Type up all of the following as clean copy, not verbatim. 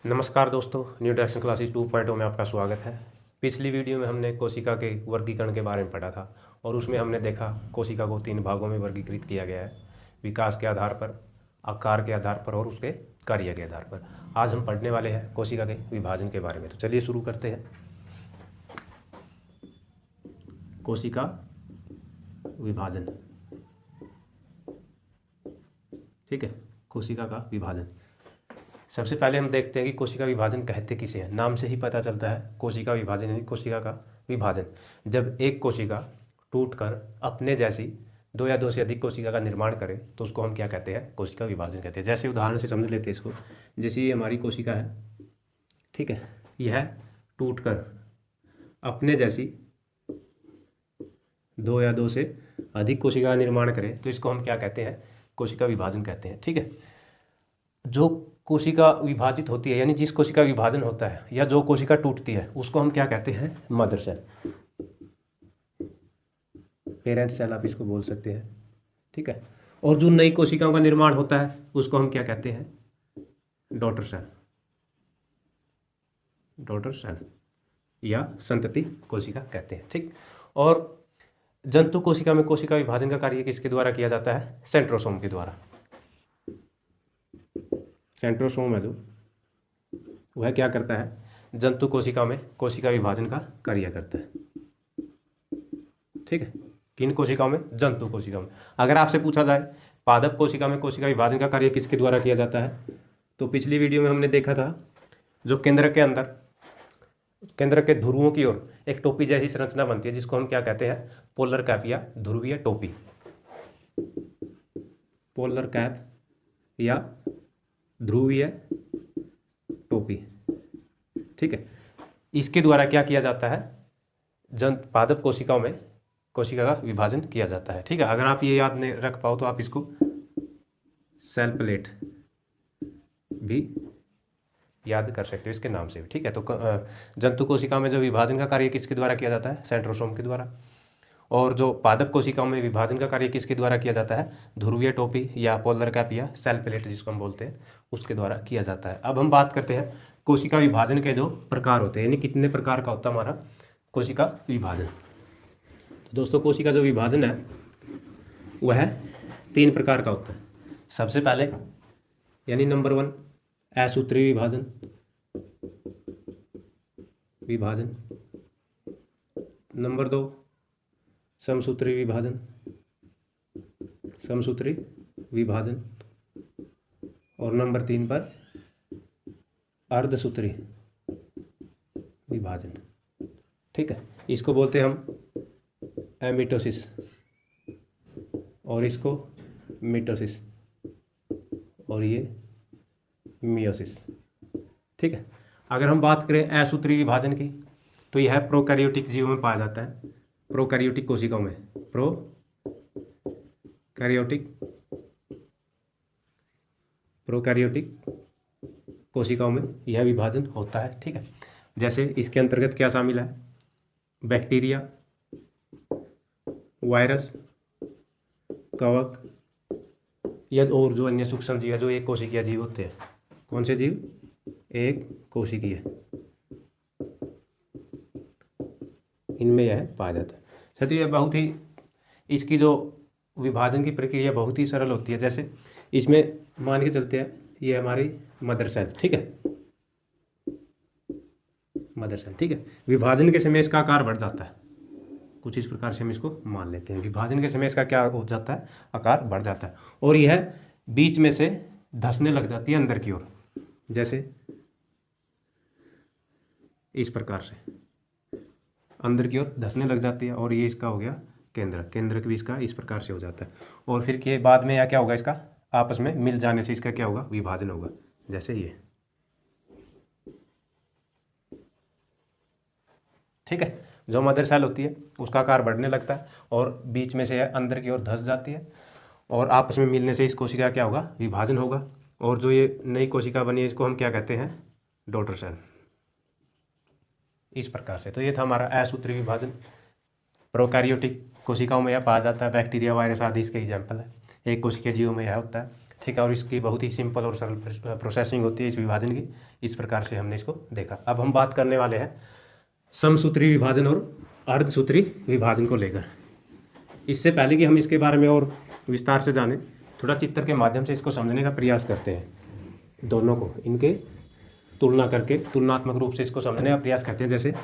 नमस्कार दोस्तों, nutrition classes 2.0 में आपका स्वागत है। पिछली वीडियो में हमने कोशिका के वर्गीकरण के बारे में पढ़ा था और उसमें हमने देखा कोशिका को 3 भागों में वर्गीकृत किया गया है, विकास के आधार पर, आकार के आधार पर और उसके कार्य के आधार पर। आज हम पढ़ने वाले हैं कोशिका के विभाजन के बारे में। तो चलिए शुरू करते हैं। कोशिका विभाजन, ठीक है, कोशिका का विभाजन। सबसे पहले हम देखते हैं कि कोशिका विभाजन कहते किसे हैं। नाम से ही पता चलता है कोशिका विभाजन यानी कोशिका का विभाजन। जब एक कोशिका टूटकर अपने जैसी 2 या 2 से अधिक कोशिका का निर्माण करे तो उसको हम क्या कहते हैं? कोशिका विभाजन कहते हैं। जैसे उदाहरण से समझ लेते हैं इसको। जैसे ये हमारी कोशिका है, ठीक है, यह टूटकर अपने जैसी 2 या 2 से अधिक कोशिका का निर्माण करे तो इसको हम क्या कहते हैं? कोशिका विभाजन कहते हैं, ठीक है। जो कोशिका विभाजित होती है यानी जिस कोशिका विभाजन होता है या जो कोशिका टूटती है उसको हम क्या कहते हैं? मदर सेल, पेरेंट सेल आप इसको बोल सकते हैं, ठीक है। और जो नई कोशिकाओं का निर्माण होता है उसको हम क्या कहते हैं? डॉटर सेल, डॉटर सेल या संतति कोशिका कहते हैं, ठीक। और जंतु कोशिका में कोशिका विभाजन का कार्य किसके द्वारा किया जाता है? सेंट्रोसोम के द्वारा। सेंट्रोसोम है जो, वह क्या करता है? जंतु कोशिका में कोशिका विभाजन का कार्य करता है, ठीक है। किन कोशिकाओं में? जंतु कोशिकाओं में। अगर आपसे पूछा जाए पादप कोशिका में कोशिका विभाजन का कार्य किसके द्वारा किया जाता है, तो पिछली वीडियो में हमने देखा था जो केंद्र के अंदर, केंद्र के ध्रुवों की ओर एक टोपी जैसी संरचना बनती है जिसको हम क्या कहते हैं? पोलर कैप या ध्रुवीय टोपी। पोलर कैप या ध्रुवीय टोपी, ठीक है। इसके द्वारा क्या किया जाता है? पादप कोशिकाओं में कोशिका का विभाजन किया जाता है, ठीक है। अगर आप ये याद नहीं रख पाओ तो आप इसको सेल प्लेट भी याद कर सकते हो इसके नाम से भी, ठीक है। तो जंतु कोशिका में जो विभाजन का कार्य किसके द्वारा किया जाता है? सेंट्रोसोम के द्वारा। और जो पादप कोशिकाओं में विभाजन का कार्य किसके द्वारा किया जाता है? ध्रुवीय टोपी या पोलर कैप या सेल प्लेट जिसको हम बोलते हैं उसके द्वारा किया जाता है। अब हम बात करते हैं कोशिका विभाजन के जो प्रकार होते हैं, यानी कितने प्रकार का होता है हमारा कोशिका विभाजन। तो दोस्तों कोशिका जो विभाजन है वह 3 प्रकार का होता है। सबसे पहले यानी नंबर 1 असूत्री विभाजन, विभाजन। नंबर 2 समसूत्री विभाजन, समसूत्री विभाजन। और नंबर 3 पर अर्धसूत्री विभाजन, ठीक है। इसको बोलते हैं हम एमिटोसिस और इसको मिटोसिस और ये मियोसिस, ठीक है। अगर हम बात करें असूत्री विभाजन की तो यह प्रोकैरियोटिक जीवों में पाया जाता है, प्रोकैरियोटिक कोशिकाओं में, प्रोकैरियोटिक कोशिकाओं में यह विभाजन होता है, ठीक है। जैसे इसके अंतर्गत क्या शामिल है? बैक्टीरिया, वायरस, कवक या और जो अन्य सूक्ष्म जीव है जो एक कोशिकीय जीव होते हैं। कौन से जीव? एक कोशिकीय, इनमें यह पाया जाता है। साथियों यह बहुत ही, इसकी जो विभाजन की प्रक्रिया बहुत ही सरल होती है। जैसे इसमें मान के चलते हैं ये हमारी मदर सेल, ठीक है, मदर सेल, ठीक है। विभाजन के समय इसका आकार बढ़ जाता है, कुछ इस प्रकार से हम इसको मान लेते हैं। विभाजन के समय इसका क्या हो जाता है? आकार बढ़ जाता है और यह बीच में से धंसने लग जाती है अंदर की ओर, जैसे इस प्रकार से अंदर की ओर धंसने लग जाती है। और ये इसका हो गया केंद्र, केंद्र भी इसका इस प्रकार से हो जाता है। और फिर के बाद में यह क्या होगा? इसका आपस में मिल जाने से इसका क्या होगा? विभाजन होगा, जैसे ये, ठीक है। जो मदर सेल होती है उसका आकार बढ़ने लगता है और बीच में से अंदर की ओर धंस जाती है और आपस में मिलने से इस कोशिका क्या होगा? विभाजन होगा। और जो ये नई कोशिका बनी है इसको हम क्या कहते हैं? डॉटर सेल, इस प्रकार से। तो ये था हमारा असूत्री विभाजन। प्रोकैरियोटिक कोशिकाओं में यह पाया जाता है, बैक्टीरिया, वायरस आदि इसके एग्जाम्पल है। एक कोशिकीय जीवों में यह होता है। ठीक है, और इसकी बहुत ही सिंपल और सरल प्रोसेसिंग होती है इस विभाजन की। इस प्रकार से हमने इसको देखा। अब हम बात करने वाले हैं समसूत्री विभाजन और अर्धसूत्री विभाजन को लेकर। इससे पहले कि हम इसके बारे में और विस्तार से जानें, थोड़ा चित्र के माध्यम से इसको समझने का प्रयास करते हैं। दोनों को इनके तुलना करके तुलनात्मक रूप से इसको समझने का प्रयास करते हैं। जैसे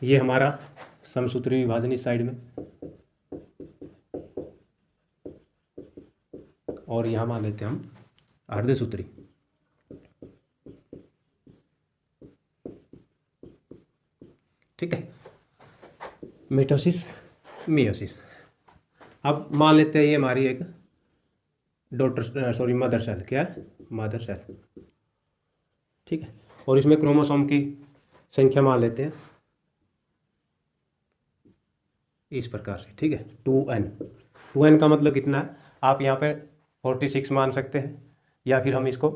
ये हमारा समसूत्री विभाजन इस साइड में, और यहाँ मान लेते हैं हम अर्धसूत्री। ठीक है, मिटोसिस मियोसिस। अब मान लेते हैं ये हमारी एक मदर सेल। क्या है? Mother cell. ठीक है, और इसमें क्रोमोसोम की संख्या मान लेते हैं इस प्रकार से। ठीक है, 2n का मतलब कितना है? आप यहाँ पे 46 मान सकते हैं, या फिर हम इसको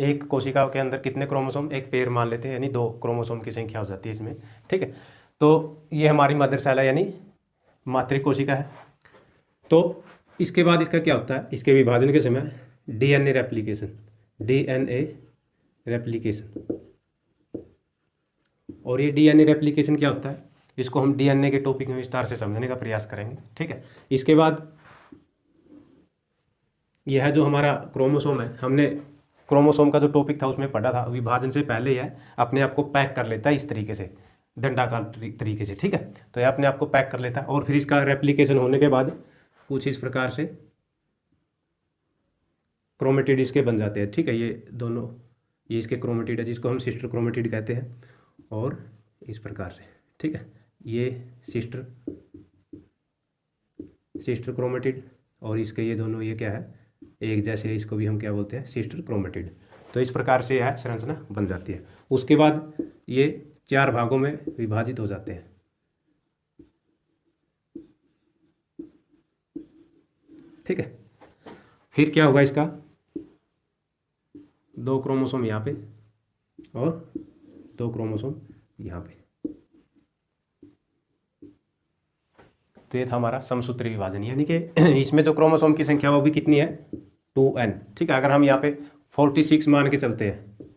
एक कोशिका के अंदर कितने क्रोमोसोम, एक पेयर मान लेते हैं, यानी 2 क्रोमोसोम की संख्या हो जाती है इसमें। ठीक है, तो ये हमारी मदर सेल है, यानी मातृ कोशिका है। तो इसके बाद इसका क्या होता है? इसके विभाजन के समय डीएनए रेप्लिकेशन। और ये डीएनए रेप्लिकेशन क्या होता है, इसको हम डीएनए के टॉपिक में विस्तार से समझने का प्रयास करेंगे। ठीक है, इसके बाद यह है जो हमारा क्रोमोसोम है। हमने क्रोमोसोम का जो टॉपिक था उसमें पढ़ा था, विभाजन से पहले यह अपने आप को पैक कर लेता है इस तरीके से, दंडाकार तरीके से। ठीक है, तो यह अपने आप को पैक कर लेता है, और फिर इसका रेप्लिकेशन होने के बाद कुछ इस प्रकार से क्रोमेटिड इसके बन जाते हैं। ठीक है, ये दोनों, ये इसके क्रोमेटिड है जिसको हम सिस्टर क्रोमेटिड कहते हैं, और इस प्रकार से। ठीक है, ये सिस्टर क्रोमेटिड, और इसके ये दोनों, ये क्या है, एक जैसे, इसको भी हम क्या बोलते हैं? Sister chromatid. तो इस प्रकार से यह संरचना बन जाती है। उसके बाद ये 4 भागों में विभाजित हो जाते हैं। ठीक है, फिर क्या होगा इसका? 2 क्रोमोसोम यहाँ पे और 2 क्रोमोसोम यहाँ पे। तो ये था हमारा समसूत्री विभाजन, यानी कि इसमें जो क्रोमोसोम की संख्या वो भी कितनी है? 2n। ठीक है, अगर हम यहाँ पे 46 मान के चलते हैं,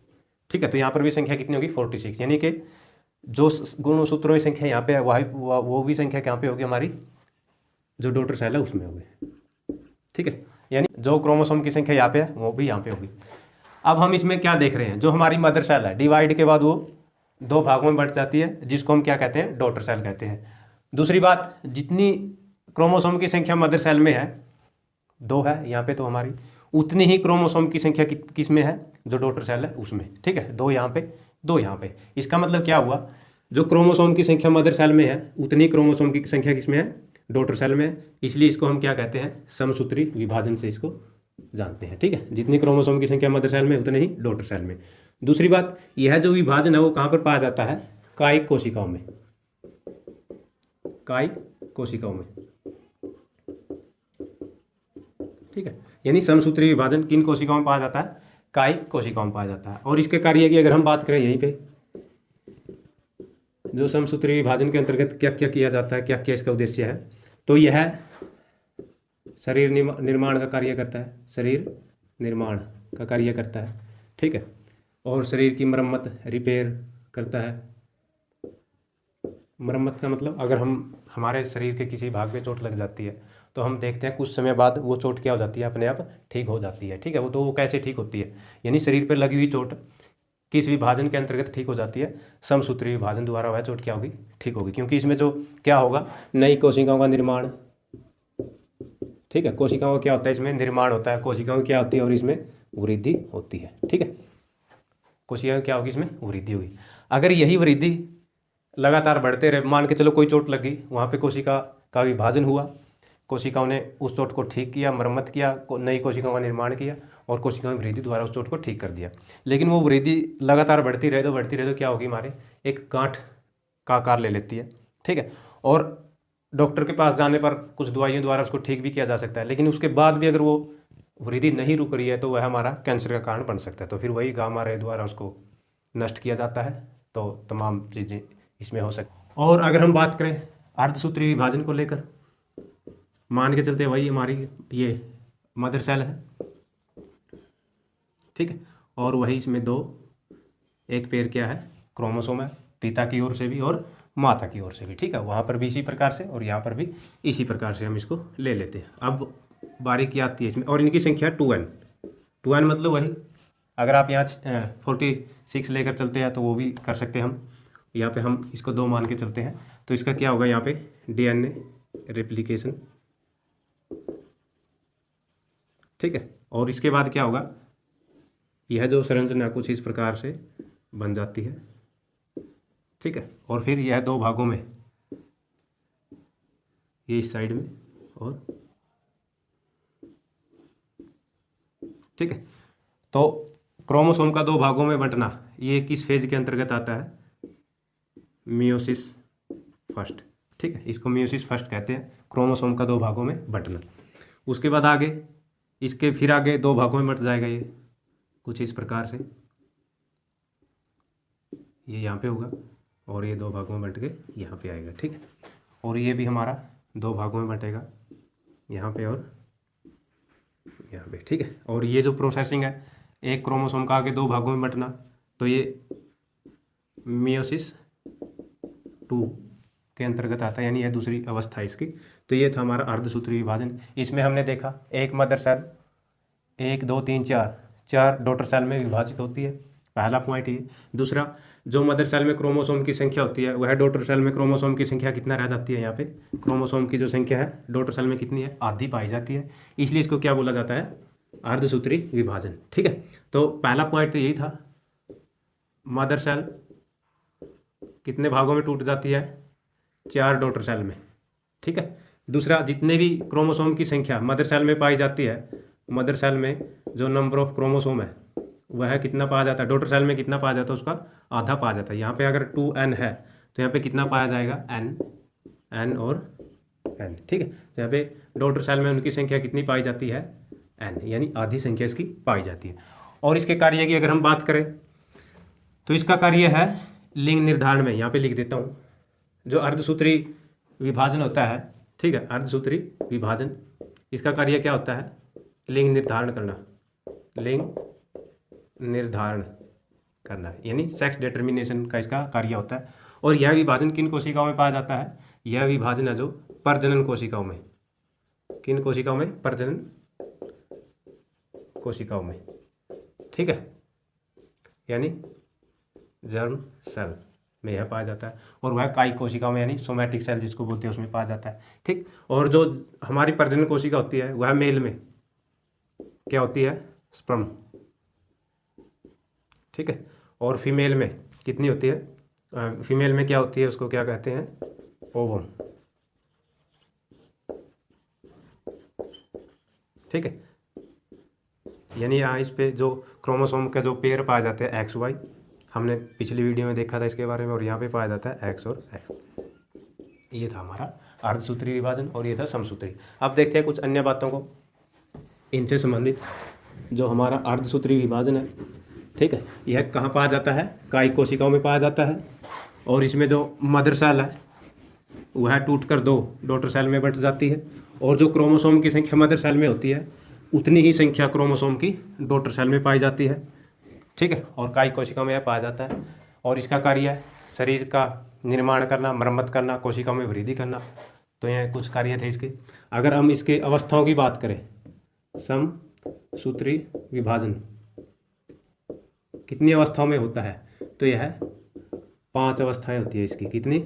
ठीक है, तो यहाँ पर भी संख्या कितनी होगी? 46। यानी कि जो गुणसूत्रों की संख्या यहाँ पे है वो भी संख्या कहाँ पे होगी? हमारी जो डॉटर सेल है उसमें होगी। ठीक है, यानी जो क्रोमोसोम की संख्या यहाँ पे है वो भी यहाँ पे होगी। अब हम इसमें क्या देख रहे हैं? जो हमारी मदर सेल है, डिवाइड के बाद वो 2 भागों में बढ़ जाती है, जिसको हम क्या कहते हैं? डॉटर सेल कहते हैं। दूसरी बात, जितनी क्रोमोसोम की संख्या मदर सेल में है, 2 है यहाँ पे, तो हमारी उतनी ही क्रोमोसोम की संख्या किस में है? जो डॉटर सेल है उसमें। ठीक है, 2 यहाँ पे, 2 यहाँ पे। इसका मतलब क्या हुआ? जो क्रोमोसोम की संख्या मदर सेल में है, उतनी क्रोमोसोम की संख्या किस में है? डॉटर सेल में। इसलिए इसको हम क्या कहते हैं? समसूत्री विभाजन से इसको जानते हैं। ठीक है, जितनी क्रोमोसोम की संख्या मदर सेल में उतने ही डॉटर सेल में। दूसरी बात, यह जो विभाजन है वो कहाँ पर पाया जाता है? कायिक कोशिकाओं में। कायिक कोशिकाओं में। ठीक है, यानी समसूत्री विभाजन किन कोशिकाओं में पाया जाता है? कायिक कोशिकाओं में पाया जाता है। और इसके कार्य की अगर हम बात करें, यहीं पे जो समसूत्री विभाजन के अंतर्गत क्या क्या किया जाता है, क्या क्या इसका उद्देश्य है, तो यह शरीर निर्माण का कार्य करता है। शरीर निर्माण का कार्य करता है। ठीक है, और शरीर की मरम्मत, रिपेयर करता है। मरम्मत का मतलब, अगर हमारे शरीर के किसी भाग में चोट लग जाती है तो हम देखते हैं कुछ समय बाद वो चोट क्या हो जाती है? अपने आप ठीक हो जाती है। ठीक है, वो कैसे ठीक होती है? यानी शरीर पर लगी हुई चोट किस विभाजन के अंतर्गत ठीक हो जाती है? समसूत्री विभाजन द्वारा वह चोट क्या होगी? ठीक होगी, क्योंकि इसमें जो क्या होगा? नई कोशिकाओं का निर्माण। ठीक है, कोशिकाओं का क्या होता है? इसमें निर्माण होता है। कोशिकाओं क्या होती है? और इसमें वृद्धि होती है। ठीक है, कोशिकाओं क्या होगी? इसमें वृद्धि होगी। अगर यही वृद्धि लगातार बढ़ते रहे, मान के चलो कोई चोट लगी, वहाँ पे कोशिका का विभाजन हुआ, कोशिकाओं ने उस चोट को ठीक किया, मरम्मत किया, नई कोशिकाओं का निर्माण किया, और कोशिकाओं की वृद्धि द्वारा उस चोट को ठीक कर दिया। लेकिन वो वृद्धि लगातार बढ़ती रहे तो क्या होगी? हमारे एक गांठ का आकार ले लेती है। ठीक है, और डॉक्टर के पास जाने पर कुछ दवाइयों द्वारा उसको ठीक भी किया जा सकता है, लेकिन उसके बाद भी अगर वो वृद्धि नहीं रुक रही है तो वह हमारा कैंसर का कारण बन सकता है। तो फिर वही गामा रे द्वारा उसको नष्ट किया जाता है। तो तमाम चीज़ें इसमें हो सकती। और अगर हम बात करें अर्धसूत्री विभाजन को लेकर, मान के चलते वही हमारी ये मदर सेल है, ठीक है। और वही इसमें दो, एक पेयर क्या है, क्रोमोसोम है, पिता की ओर से भी और माता की ओर से भी, ठीक है। वहाँ पर भी इसी प्रकार से और यहाँ पर भी इसी प्रकार से हम इसको ले लेते हैं। अब बारीकी आती है इसमें, और इनकी संख्या 2n। 2n मतलब वही, अगर आप यहाँ 46 लेकर चलते हैं तो वो भी कर सकते हैं हम। यहाँ पे हम इसको 2 मान के चलते हैं तो इसका क्या होगा, यहाँ पे DNA रेप्लिकेशन, ठीक है। और इसके बाद क्या होगा, यह जो संरचना कुछ इस प्रकार से बन जाती है, ठीक है। और फिर यह 2 भागों में, ये इस साइड में और, ठीक है। तो क्रोमोसोम का 2 भागों में बंटना, ये किस फेज के अंतर्गत आता है, मियोसिस फर्स्ट, ठीक है। इसको मियोसिस फर्स्ट कहते हैं, क्रोमोसोम का 2 भागों में बंटना। उसके बाद आगे इसके फिर आगे 2 भागों में बंट जाएगा, ये कुछ इस प्रकार से, ये यहाँ पे होगा और ये 2 भागों में बंट के यहाँ पे आएगा, ठीक है। और ये भी हमारा 2 भागों में बंटेगा, यहाँ पे और यहाँ पे, ठीक है। और ये जो प्रोसेसिंग है, एक क्रोमोसोम का आगे 2 भागों में बंटना, तो ये मियोसिस 2 के अंतर्गत आता है, यानी यह दूसरी अवस्था है इसकी। तो ये था हमारा अर्धसूत्री विभाजन। इसमें हमने देखा एक मदर सेल 1 2 3 4 डॉटर सेल में विभाजित होती है, पहला पॉइंट ये। दूसरा, जो मदर सेल में क्रोमोसोम की संख्या होती है वह डॉटर सेल में क्रोमोसोम की संख्या कितना रह जाती है, यहाँ पे क्रोमोसोम की जो संख्या है डॉटर सेल में कितनी है, आधी पाई जाती है। इसलिए इसको क्या बोला जाता है, अर्धसूत्री विभाजन, ठीक है। तो पहला पॉइंट तो यही था, मदर सेल कितने भागों में टूट जाती है, 4 डॉटर सेल में, ठीक है। दूसरा, जितने भी क्रोमोसोम की संख्या मदर सेल में पाई जाती है, मदर सेल में जो नंबर ऑफ क्रोमोसोम है वह कितना पाया जाता है, डॉटर सेल में कितना पाया जाता है, उसका आधा पाया जाता है। यहाँ पे अगर 2n है तो यहाँ पे कितना पाया जाएगा, n और n, ठीक है। तो यहाँ पे डॉटर सेल में उनकी संख्या कितनी पाई जाती है, n, यानी आधी संख्या इसकी पाई जाती है। और इसके कार्य की अगर हम बात करें तो इसका कार्य है लिंग निर्धारण में, यहाँ पे लिख देता हूँ, जो अर्धसूत्री विभाजन होता है, ठीक है, अर्धसूत्री विभाजन, इसका कार्य क्या होता है, लिंग निर्धारण करना, लिंग निर्धारण करना, यानी सेक्स डिटर्मिनेशन का इसका कार्य होता है। और यह विभाजन किन कोशिकाओं में पाया जाता है, यह विभाजन है जो प्रजनन कोशिकाओं में, किन कोशिकाओं में, प्रजनन कोशिकाओं में, ठीक है, यानी जर्म सेल में यह पाया जाता है। और वह कायी कोशिकाओं में, यानी सोमैटिक सेल जिसको बोलते हैं, उसमें पाया जाता है, ठीक। और जो हमारी प्रजनन कोशिका होती है वह मेल में क्या होती है, स्पर्म, ठीक है। और फीमेल में कितनी होती है, फीमेल में क्या होती है, उसको क्या कहते हैं, ओवम, ठीक है। यानी यहाँ इस पे जो क्रोमोसोम के जो पेयर पाए जाते हैं XY, हमने पिछली वीडियो में देखा था इसके बारे में, और यहाँ पे पाया जाता है X और X। ये था हमारा अर्धसूत्री विभाजन और ये था समसूत्री। अब देखते हैं कुछ अन्य बातों को इनसे संबंधित। जो हमारा अर्धसूत्री विभाजन है, ठीक है, यह कहाँ पाया जाता है, कायी कोशिकाओं में पाया जाता है। और इसमें जो मदर सेल है वह टूटकर 2 डॉटर सेल में बंट जाती है। और जो क्रोमोसोम की संख्या मदर सेल में होती है उतनी ही संख्या क्रोमोसोम की डॉटर सेल में पाई जाती है, ठीक है। और कायी कोशिकाओं में यह पाया जाता है। और इसका कार्य है शरीर का निर्माण करना, मरम्मत करना, कोशिकाओं में वृद्धि करना। तो यह कुछ कार्य थे इसके। अगर हम इसके अवस्थाओं की बात करें, समसूत्री विभाजन कितनी अवस्थाओं में होता है, तो यह 5 अवस्थाएं होती है इसकी। कितनी,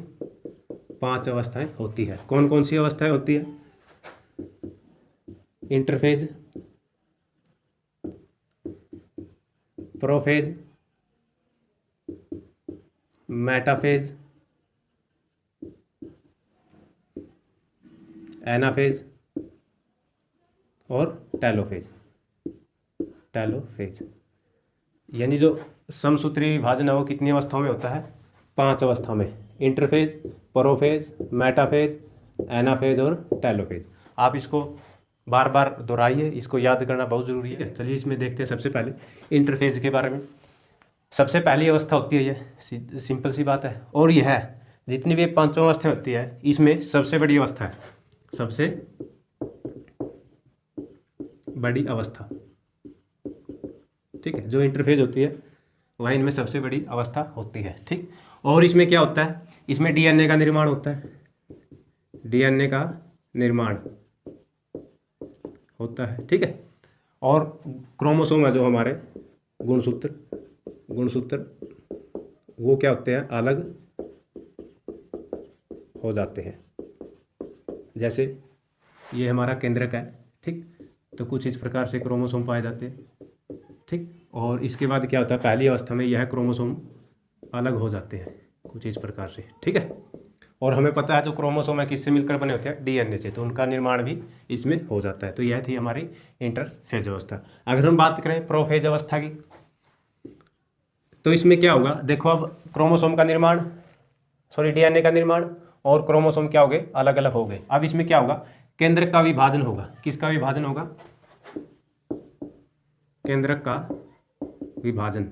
5 अवस्थाएं होती है। कौन कौन सी अवस्थाएं होती है, इंटरफेज, प्रोफेज, मेटाफेज, एनाफेज और टेलोफेज। टेलोफेज यानी जो समसूत्री विभाजन है वो कितनी अवस्थाओं में होता है, 5 अवस्थाओं में, इंटरफेज, प्रोफेज, मेटाफेज, एनाफेज और टेलोफेज। आप इसको बार बार दोहराइए, इसको याद करना बहुत ज़रूरी है। चलिए इसमें देखते हैं सबसे पहले इंटरफेज के बारे में। सबसे पहली अवस्था होती है, ये सिंपल सी बात है। और यह है जितनी भी 5 अवस्थाएं होती है इसमें सबसे बड़ी अवस्था है, सबसे बड़ी अवस्था ठीक है, जो इंटरफेज होती है वह इनमें सबसे बड़ी अवस्था होती है। ठीक, और इसमें क्या होता है, इसमें डीएनए का निर्माण होता है, डीएनए का निर्माण होता है। ठीक है, और क्रोमोसोम है जो हमारे गुणसूत्र, गुणसूत्र वो क्या होते हैं, अलग हो जाते हैं। जैसे ये हमारा केंद्रक है, ठीक, तो कुछ इस प्रकार से क्रोमोसोम पाए जाते हैं। ठीक, और इसके बाद क्या होता है, पहली अवस्था में यह क्रोमोसोम अलग हो जाते हैं कुछ इस प्रकार से। ठीक है, और हमें पता है जो क्रोमोसोम है किससे मिलकर बने होते हैं, डीएनए से, तो उनका निर्माण भी इसमें हो जाता है। तो यह थी हमारी इंटरफेज अवस्था। अगर हम बात करें प्रोफेज अवस्था की, तो इसमें क्या होगा, देखो अब क्रोमोसोम का निर्माण, सॉरी डीएनए का निर्माण और क्रोमोसोम क्या हो गए, अलग अलग हो गए। अब इसमें क्या होगा, केंद्रक का विभाजन होगा। किसका विभाजन होगा, केंद्रक का विभाजन।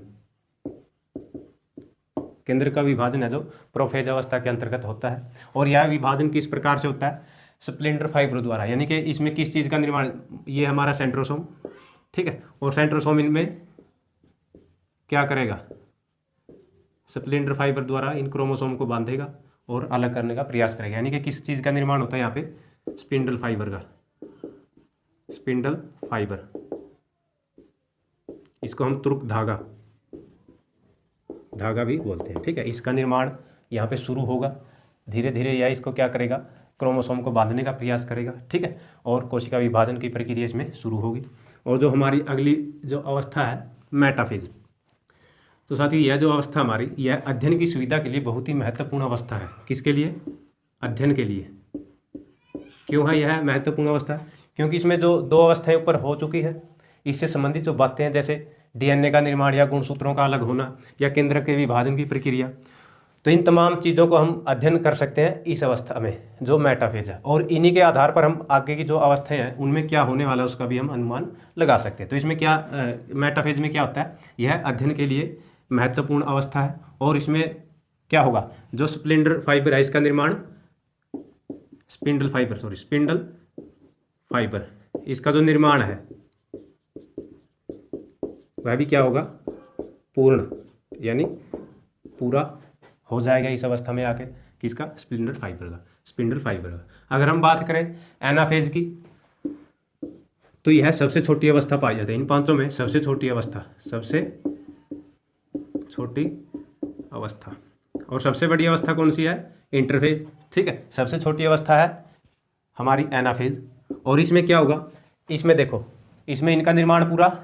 केंद्र का विभाजन है जो प्रोफेज अवस्था के अंतर्गत होता है। और यह विभाजन किस प्रकार से होता है, स्प्लिंटर फाइबर द्वारा। यानी कि इसमें किस चीज़ का निर्माण, ये हमारा सेंट्रोसोम, ठीक है, और सेंट्रोसोम इनमें क्या करेगा, स्प्लिंटर फाइबर द्वारा इन क्रोमोसोम को बांधेगा और अलग करने का प्रयास करेगा। यानी कि किस चीज़ का निर्माण होता है यहाँ पे, स्पिंडल फाइबर का, स्पिंडल फाइबर, इसको हम तुर्क धागा, धागा भी बोलते हैं। ठीक है, इसका निर्माण यहाँ पे शुरू होगा, धीरे धीरे यह इसको क्या करेगा, क्रोमोसोम को बांधने का प्रयास करेगा। ठीक है, और कोशिका विभाजन की प्रक्रिया इसमें शुरू होगी। और जो हमारी अगली जो अवस्था है मेटाफेज, तो साथियों यह जो अवस्था हमारी, यह अध्ययन की सुविधा के लिए बहुत ही महत्वपूर्ण अवस्था है। किसके लिए, अध्ययन के लिए। क्यों है यह महत्वपूर्ण अवस्था, क्योंकि इसमें जो दो अवस्थाएं ऊपर हो चुकी है, इससे संबंधित जो बातें हैं, जैसे डीएनए का निर्माण या गुणसूत्रों का अलग होना या केंद्र के विभाजन की प्रक्रिया, तो इन तमाम चीज़ों को हम अध्ययन कर सकते हैं इस अवस्था में जो मेटाफेज है। और इन्हीं के आधार पर हम आगे की जो अवस्थाएं हैं उनमें क्या होने वाला है उसका भी हम अनुमान लगा सकते हैं। तो इसमें क्या मेटाफेज में क्या होता है, यह अध्ययन के लिए महत्वपूर्ण अवस्था है। और इसमें क्या होगा, जो स्प्लिंडर फाइबर है इसका निर्माण, spindle fibre, sorry spindle fibre, इसका जो निर्माण है वह भी क्या होगा, पूर्ण, यानी पूरा हो जाएगा इस अवस्था में आके। किसका, स्पिंडल फाइबर का, स्पिंडल फाइबर का। अगर हम बात करें एनाफेज की, तो यह सबसे छोटी अवस्था पाई जाती है इन पांचों में, सबसे छोटी अवस्था, सबसे छोटी अवस्था। और सबसे बड़ी अवस्था कौन सी है, इंटरफेज। ठीक है, सबसे छोटी अवस्था है हमारी एनाफेज। और इसमें क्या होगा, इसमें देखो, इसमें इनका निर्माण पूरा,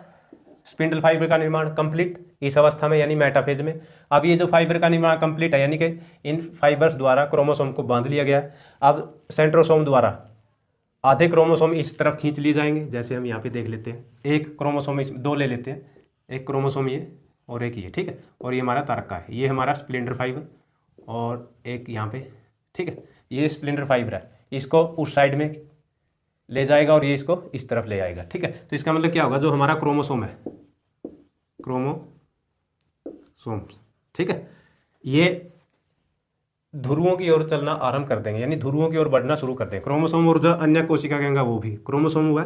स्पिंडल फाइबर का निर्माण कंप्लीट इस अवस्था में, यानी मेटाफेज में। अब ये जो फाइबर का निर्माण कंप्लीट है, यानी कि इन फाइबर्स द्वारा क्रोमोसोम को बांध लिया गया है। अब सेंट्रोसोम द्वारा आधे क्रोमोसोम इस तरफ खींच लिए जाएंगे, जैसे हम यहाँ पे देख लेते हैं, एक क्रोमोसोम इस, दो ले लेते हैं, एक क्रोमोसोम ये और एक ये। ठीक है, और ये हमारा तारका है, ये हमारा स्प्लिंटर फाइबर, और एक यहाँ पे, ठीक है, ये स्प्लिंटर फाइबर है, इसको उस साइड में ले जाएगा और ये इसको इस तरफ ले आएगा। ठीक है, तो इसका मतलब क्या होगा, जो हमारा क्रोमोसोम है, क्रोमोसोम, ठीक है, ये ध्रुवों की ओर चलना आरंभ कर देंगे, यानी ध्रुवों की ओर बढ़ना शुरू कर देंगे क्रोमोसोम। और जो अन्य कोशिका कहेंगे वो भी क्रोमोसोम हुआ,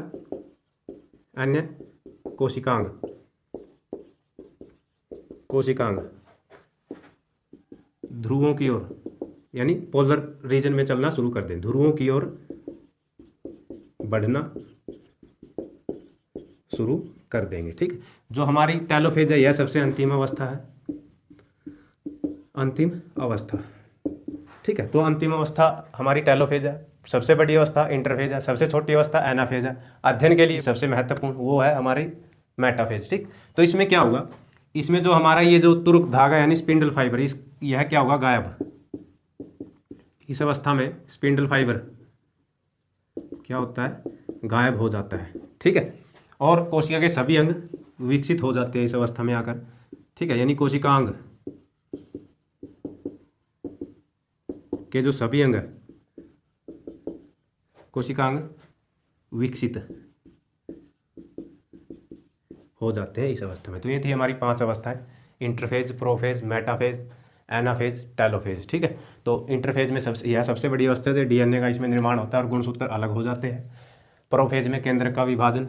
अन्य कोशिकांग, कोशिकांग ध्रुवों की ओर, यानी पोलर रीजन में चलना शुरू कर दें, ध्रुवों की ओर बढ़ना शुरू कर देंगे। ठीक है, जो हमारी टेलोफेज है यह सबसे अंतिम अवस्था है, अंतिम अवस्था। ठीक है, तो अंतिम अवस्था हमारी टेलोफेज है, सबसे बड़ी अवस्था इंटरफेज है, सबसे छोटी अवस्था एनाफेज है। अध्ययन के लिए सबसे महत्वपूर्ण वो है हमारी मेटाफेज। ठीक, तो इसमें क्या होगा, इसमें जो हमारा ये जो तुर्क धागा यानी स्पिंडल फाइबर, इस यह क्या होगा, गायब। इस अवस्था में स्पिंडल फाइबर क्या होता है, गायब हो जाता है। ठीक है, और कोशिका के सभी अंग विकसित हो जाते हैं इस अवस्था में आकर। ठीक है, यानी कोशिकांग के जो सभी अंग है, कोशिकांग विकसित हो जाते हैं इस अवस्था में। तो ये थी हमारी 5 अवस्थाएं, interphase, prophase, metaphase, anaphase, telophase. ठीक है, तो इंटरफेज में यह सबसे बड़ी अवस्था है, डीएनए का इसमें निर्माण होता है और गुणसूत्र अलग हो जाते हैं। प्रोफेज में केंद्र का विभाजन,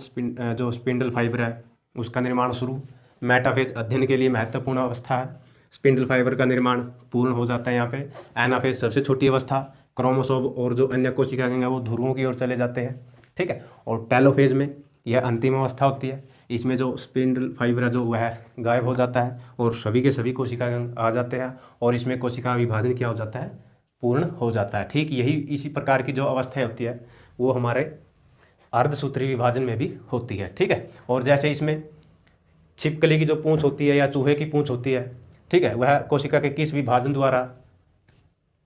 जो स्पिंडल फाइबर है उसका निर्माण शुरू। मेटाफेज अध्ययन के लिए महत्वपूर्ण अवस्था है। स्पिंडल फाइबर का निर्माण पूर्ण हो जाता है यहाँ पे। एनाफेज सबसे छोटी अवस्था, क्रोमोसोम और जो अन्य कोशिकाएं हैं वो ध्रुवों की ओर चले जाते हैं, ठीक है। और टेलोफेज में यह अंतिम अवस्था होती है, इसमें जो स्पिंडल फाइबर है जो वह गायब हो जाता है और सभी के सभी कोशिकाएं आ जाते हैं और इसमें कोशिका विभाजन क्या हो जाता है, पूर्ण हो जाता है। ठीक यही इसी प्रकार की जो अवस्थाएं होती है वो हमारे अर्धसूत्री विभाजन में भी होती है, ठीक है। और जैसे इसमें छिपकली की जो पूंछ होती है या चूहे की पूंछ होती है, ठीक है, वह कोशिका के किस विभाजन द्वारा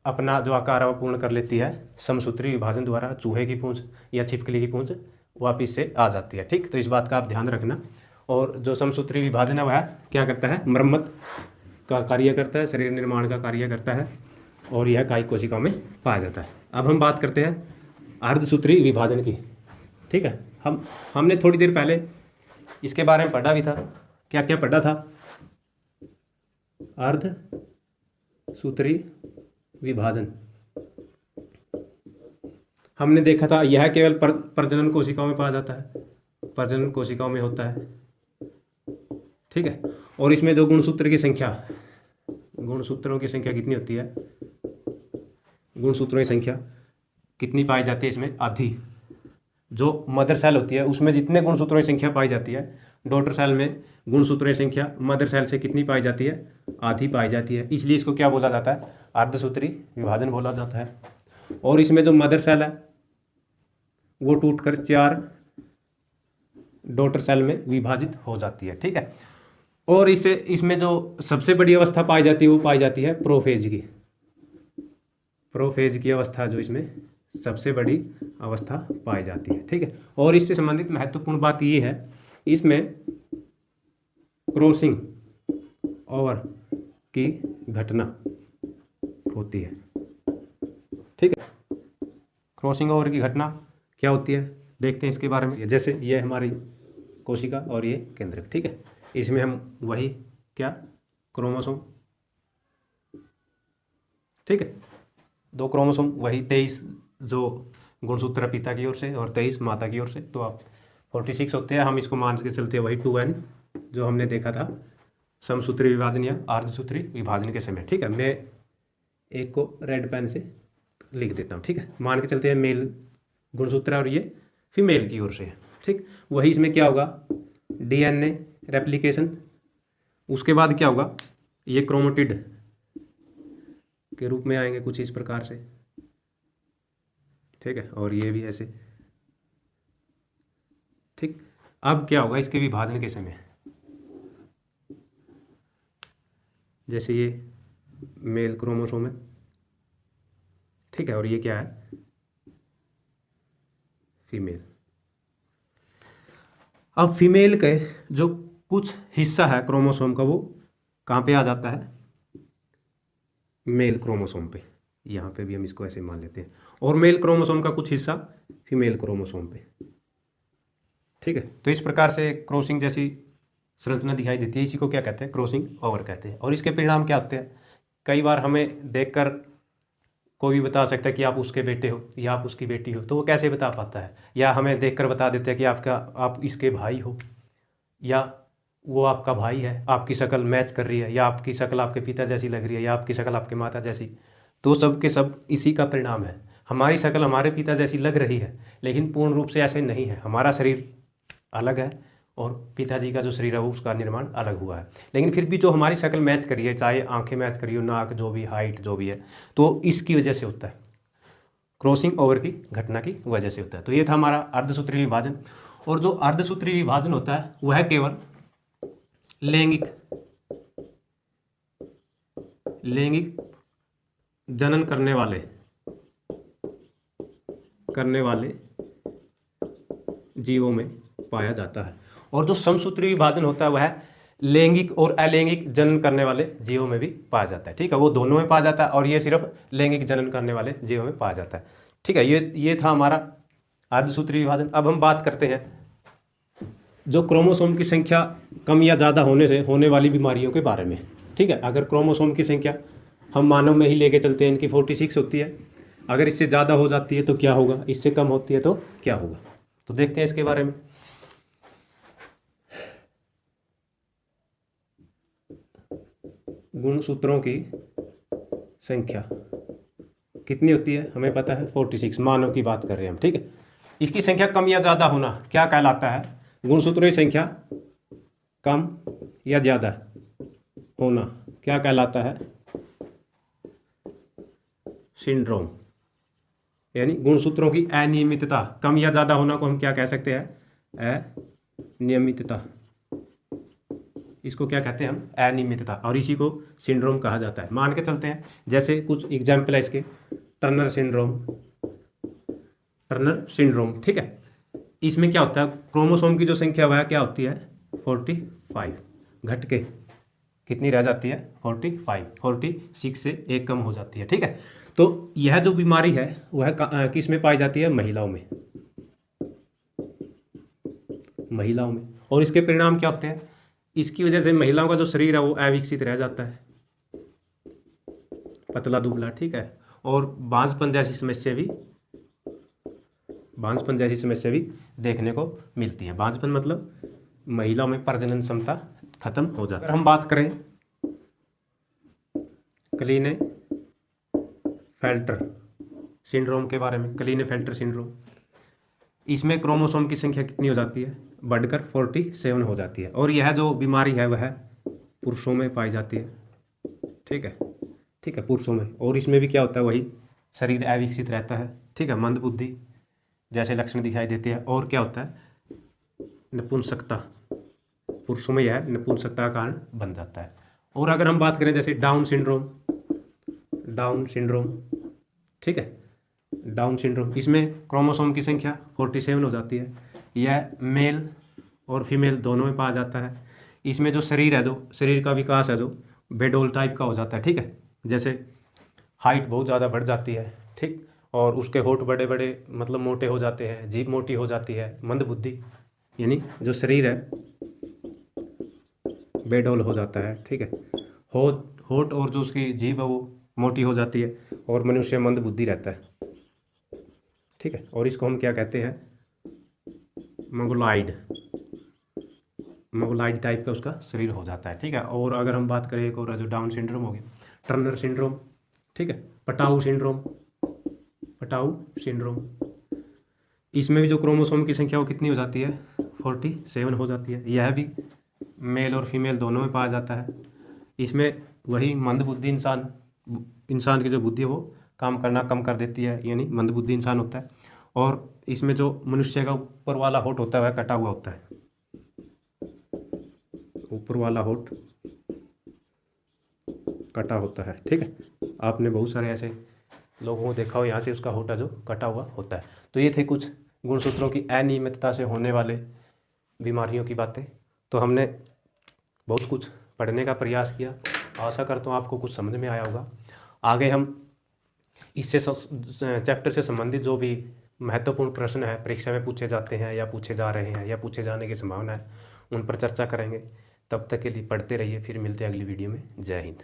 अपना जो आकार है वो पूर्ण कर लेती है, समसूत्री विभाजन द्वारा चूहे की पूंछ या छिपकली की पूंछ वापिस से आ जाती है, ठीक। तो इस बात का आप ध्यान रखना। और जो समसूत्री विभाजन है वह क्या करता है, मरम्मत का कार्य करता है, शरीर निर्माण का कार्य करता है और यह कायिक कोशिकाओं में पाया जाता है। अब हम बात करते हैं अर्धसूत्री विभाजन की, ठीक है। हमने थोड़ी देर पहले इसके बारे में पढ़ा भी था। क्या क्या पढ़ा था? अर्धसूत्री विभाजन हमने देखा था, यह केवल प्रजनन कोशिकाओं में पाया जाता है, प्रजनन कोशिकाओं में होता है, ठीक है। और इसमें जो गुणसूत्र की संख्या, गुणसूत्रों की संख्या कितनी होती है, गुणसूत्रों की संख्या कितनी पाई जाती है इसमें, आधी। जो मदर सेल होती है उसमें जितने गुणसूत्रों की संख्या पाई जाती है, डॉटर सेल में गुणसूत्रों की संख्या मदर सेल से कितनी पाई जाती है, आधी पाई जाती है। इसलिए इसको क्या बोला जाता है, अर्धसूत्री विभाजन बोला जाता है। और इसमें जो मदर सेल है वो टूटकर 4 डॉटर सेल में विभाजित हो जाती है, ठीक है। और इसमें जो सबसे बड़ी अवस्था पाई जाती है वो पाई जाती है प्रोफेज की, प्रोफेज की अवस्था जो इसमें सबसे बड़ी अवस्था पाई जाती है, ठीक है। और इससे संबंधित महत्वपूर्ण बात ये है, इसमें क्रॉसिंग ओवर की घटना होती है, ठीक है। क्रॉसिंग ओवर की घटना क्या होती है, देखते हैं इसके बारे में। जैसे ये हमारी कोशिका और ये केंद्रक, ठीक है। इसमें हम वही क्या, क्रोमोसोम, ठीक है, 2 क्रोमोसोम, वही 23 जो गुणसूत्र पिता की ओर से और 23 माता की ओर से, तो आप 46 होते हैं। हम इसको मान के चलते हैं वही 2n जो हमने देखा था समसूत्री विभाजन या अर्धसूत्री विभाजन के समय, ठीक है। मैं एक को रेड पेन से लिख देता हूँ, ठीक है। मान के चलते हैं मेल गुणसूत्र और ये फीमेल की ओर से है, ठीक। वही इसमें क्या होगा, DNA रेप्लिकेशन, उसके बाद क्या होगा, ये क्रोमेटिड के रूप में आएंगे कुछ इस प्रकार से, ठीक है। और ये भी ऐसे, ठीक। अब क्या होगा इसके विभाजन के समय, जैसे ये मेल क्रोमोसोम है, ठीक है, और ये क्या है, फीमेल। अब फीमेल के जो कुछ हिस्सा है क्रोमोसोम का वो कहाँ पे आ जाता है, मेल क्रोमोसोम पे, यहाँ पे भी हम इसको ऐसे मान लेते हैं। और मेल क्रोमोसोम का कुछ हिस्सा फीमेल क्रोमोसोम पे, ठीक है। तो इस प्रकार से क्रॉसिंग जैसी संरचना दिखाई देती है, इसी को क्या कहते हैं, क्रॉसिंग ओवर कहते हैं। और इसके परिणाम क्या होते हैं, कई बार हमें देखकर कोई भी बता सकता है कि आप उसके बेटे हो या आप उसकी बेटी हो, तो वो कैसे बता पाता है, या हमें देखकर बता देते हैं कि आप इसके भाई हो, या वो आपका भाई है, आपकी शक्ल मैच कर रही है, या आपकी शक्ल आपके पिता जैसी लग रही है, या आपकी शक्ल आपके माता जैसी। तो सब के सब इसी का परिणाम है। हमारी शक्ल हमारे पिता जैसी लग रही है, लेकिन पूर्ण रूप से ऐसे नहीं है। हमारा शरीर अलग है और पिताजी का जो शरीर है वो उसका निर्माण अलग हुआ है, लेकिन फिर भी जो हमारी शक्ल मैच करी है, चाहे आंखें मैच करी हो, नाक जो भी, हाइट जो भी है, तो इसकी वजह से होता है, क्रॉसिंग ओवर की घटना की वजह से होता है। तो ये था हमारा अर्धसूत्री विभाजन। और जो अर्धसूत्री विभाजन होता है वह केवल लैंगिक जनन करने वाले जीवों में पाया जाता है। और जो समसूत्री विभाजन होता है वह लैंगिक और अलैंगिक जनन करने वाले जीवों में भी पाया जाता है, ठीक है। वो दोनों में पाया जाता है और ये सिर्फ लैंगिक जनन करने वाले जीवों में पाया जाता है, ठीक है। ये था हमारा अर्धसूत्री विभाजन। अब हम बात करते हैं जो क्रोमोसोम की संख्या कम या ज़्यादा होने से होने वाली बीमारियों के बारे में, ठीक है। अगर क्रोमोसोम की संख्या हम मानव में ही लेके चलते हैं, इनकी 46 होती है, अगर इससे ज़्यादा हो जाती है तो क्या होगा, इससे कम होती है तो क्या होगा, तो देखते हैं इसके बारे में। गुणसूत्रों की संख्या कितनी होती है, हमें पता है 46, मानव की बात कर रहे हैं हम, ठीक है। इसकी संख्या कम या ज़्यादा होना क्या कहलाता है, गुणसूत्रों की संख्या कम या ज़्यादा होना क्या कहलाता है, सिंड्रोम, यानी गुणसूत्रों की अनियमितता, कम या ज़्यादा होना को हम क्या कह सकते हैं, अनियमितता, इसको क्या कहते हैं हम, अनियमितता, और इसी को सिंड्रोम कहा जाता है। मान के चलते हैं, जैसे कुछ एग्जाम्पल है इसके, टर्नर सिंड्रोम, टर्नर सिंड्रोम, ठीक है। इसमें क्या होता है, क्रोमोसोम की जो संख्या वह क्या होती है 45, घट के कितनी रह जाती है 45, 46 से एक कम हो जाती है, ठीक है। तो यह जो बीमारी है वह किस में पाई जाती है, महिलाओं में, महिलाओं में। और इसके परिणाम क्या होते हैं, इसकी वजह से महिलाओं का जो शरीर है वो अविकसित रह जाता है, पतला दुबला, ठीक है। और बांझपन जैसी समस्या भी देखने को मिलती है। बांझपन मतलब महिलाओं में प्रजनन क्षमता खत्म हो जाती है। अगर हम बात करें क्लीनेफेल्टर सिंड्रोम के बारे में, क्लीनेफेल्टर सिंड्रोम, इसमें क्रोमोसोम की संख्या कितनी हो जाती है, बढ़कर 47 हो जाती है। और यह जो बीमारी है वह पुरुषों में पाई जाती है, ठीक है, ठीक है, पुरुषों में। और इसमें भी क्या होता है, वही शरीर अविकसित रहता है, ठीक है, मंदबुद्धि जैसे लक्षण दिखाई देते हैं। और क्या होता है, नपुंसकता, पुरुषों में यह नपुंसकता का कारण बन जाता है। और अगर हम बात करें जैसे डाउन सिंड्रोम, ठीक है, डाउन सिंड्रोम, इसमें क्रोमोसोम की संख्या 47 हो जाती है। यह मेल और फीमेल दोनों में पाया जाता है। इसमें जो शरीर है, जो शरीर का विकास है, जो बेडोल टाइप का हो जाता है, ठीक है, जैसे हाइट बहुत ज़्यादा बढ़ जाती है, ठीक, और उसके होठ बड़े बड़े मतलब मोटे हो जाते हैं, जीभ मोटी हो जाती है, मंदबुद्धि, यानी जो शरीर है बेडोल हो जाता है, ठीक है, होठ और जो उसकी जीभ है वो मोटी हो जाती है, और मनुष्य मंदबुद्धि रहता है, ठीक है। और इसको हम क्या कहते हैं, मंगोलाइड टाइप का उसका शरीर हो जाता है, ठीक है। और अगर हम बात करें एक और जो डाउन सिंड्रोम हो गया, टर्नर सिंड्रोम, ठीक है, पटाऊ सिंड्रोम, इसमें भी जो क्रोमोसोम की संख्या वो कितनी हो जाती है 47 हो जाती है। यह भी मेल और फीमेल दोनों में पाया जाता है। इसमें वही मंदबुद्धि इंसान की जो बुद्धि है वो काम करना कम कर देती है, यानी मंदबुद्धि इंसान होता है। और इसमें जो मनुष्य का ऊपर वाला होठ होता है वह कटा हुआ होता है, ऊपर वाला होठ कटा होता है, ठीक है। आपने बहुत सारे ऐसे लोगों को देखा हो, यहाँ से उसका होठा जो कटा हुआ होता है। तो ये थे कुछ गुणसूत्रों की अनियमितता से होने वाले बीमारियों की बातें। तो हमने बहुत कुछ पढ़ने का प्रयास किया, आशा करता हूँ आपको कुछ समझ में आया होगा। आगे हम इससे चैप्टर से संबंधित जो भी महत्वपूर्ण प्रश्न है परीक्षा में पूछे जाते हैं या पूछे जा रहे हैं या पूछे जाने की संभावना है, उन पर चर्चा करेंगे। तब तक के लिए पढ़ते रहिए, फिर मिलते हैं अगली वीडियो में। जय हिंद।